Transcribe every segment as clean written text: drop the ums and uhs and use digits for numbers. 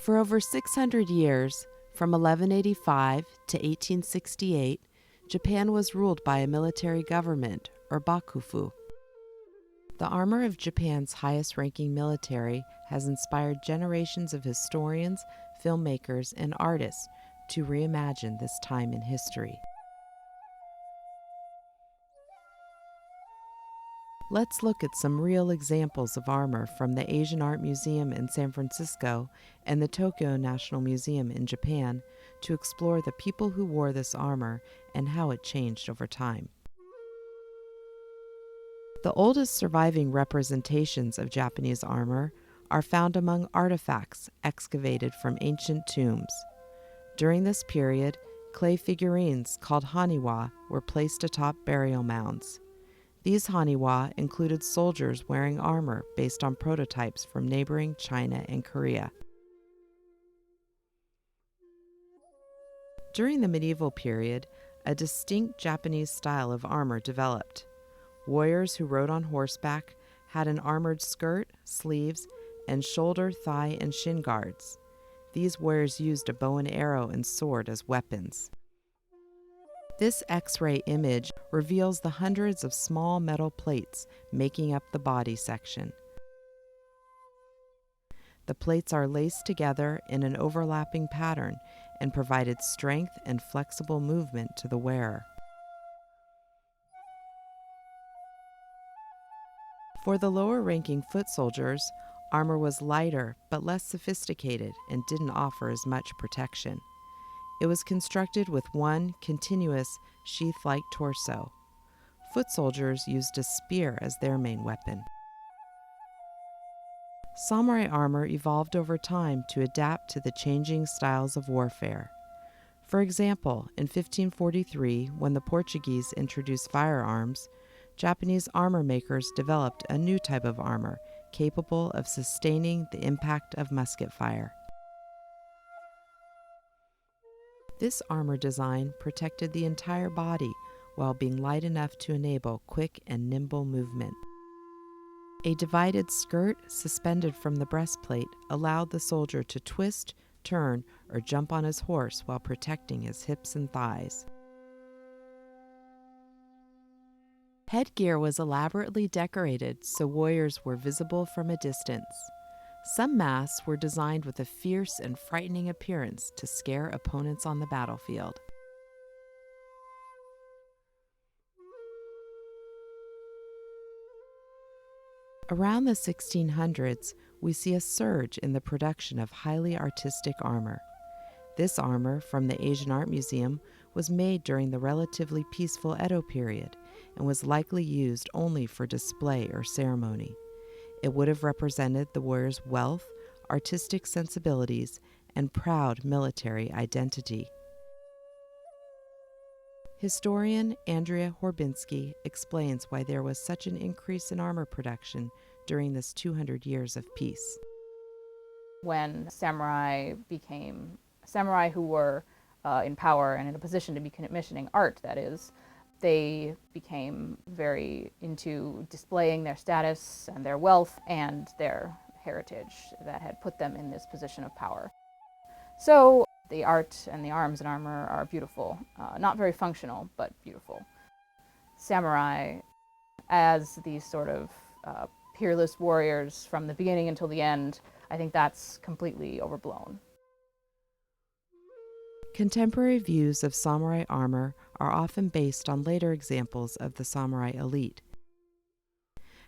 For over 600 years, from 1185 to 1868, Japan was ruled by a military government, or bakufu. The armor of Japan's highest-ranking military has inspired generations of historians, filmmakers, and artists to reimagine this time in history. Let's look at some real examples of armor from the Asian Art Museum in San Francisco and the Tokyo National Museum in Japan to explore the people who wore this armor and how it changed over time. The oldest surviving representations of Japanese armor are found among artifacts excavated from ancient tombs. During this period, clay figurines called haniwa were placed atop burial mounds. These haniwa included soldiers wearing armor based on prototypes from neighboring China and Korea. During the medieval period, a distinct Japanese style of armor developed. Warriors who rode on horseback had an armored skirt, sleeves, and shoulder, thigh, and shin guards. These warriors used a bow and arrow and sword as weapons. This X-ray image reveals the hundreds of small metal plates making up the body section. The plates are laced together in an overlapping pattern and provided strength and flexible movement to the wearer. For the lower-ranking foot soldiers, armor was lighter but less sophisticated and didn't offer as much protection. It was constructed with one continuous sheath-like torso. Foot soldiers used a spear as their main weapon. Samurai armor evolved over time to adapt to the changing styles of warfare. For example, in 1543, when the Portuguese introduced firearms, Japanese armor makers developed a new type of armor capable of sustaining the impact of musket fire. This armor design protected the entire body while being light enough to enable quick and nimble movement. A divided skirt suspended from the breastplate allowed the soldier to twist, turn, or jump on his horse while protecting his hips and thighs. Headgear was elaborately decorated so warriors were visible from a distance. Some masks were designed with a fierce and frightening appearance to scare opponents on the battlefield. Around the 1600s, we see a surge in the production of highly artistic armor. This armor from the Asian Art Museum was made during the relatively peaceful Edo period and was likely used only for display or ceremony. It would have represented the warrior's wealth, artistic sensibilities, and proud military identity. Historian Andrea Horbinski explains why there was such an increase in armor production during this 200 years of peace. When samurai who were in power and in a position to be commissioning art, that is, they became very into displaying their status and their wealth and their heritage that had put them in this position of power. So the art and the arms and armor are beautiful, not very functional, but beautiful. Samurai, as these sort of peerless warriors from the beginning until the end, I think that's completely overblown. Contemporary views of samurai armor are often based on later examples of the samurai elite.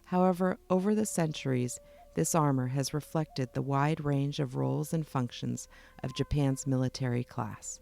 However, over the centuries, this armor has reflected the wide range of roles and functions of Japan's military class.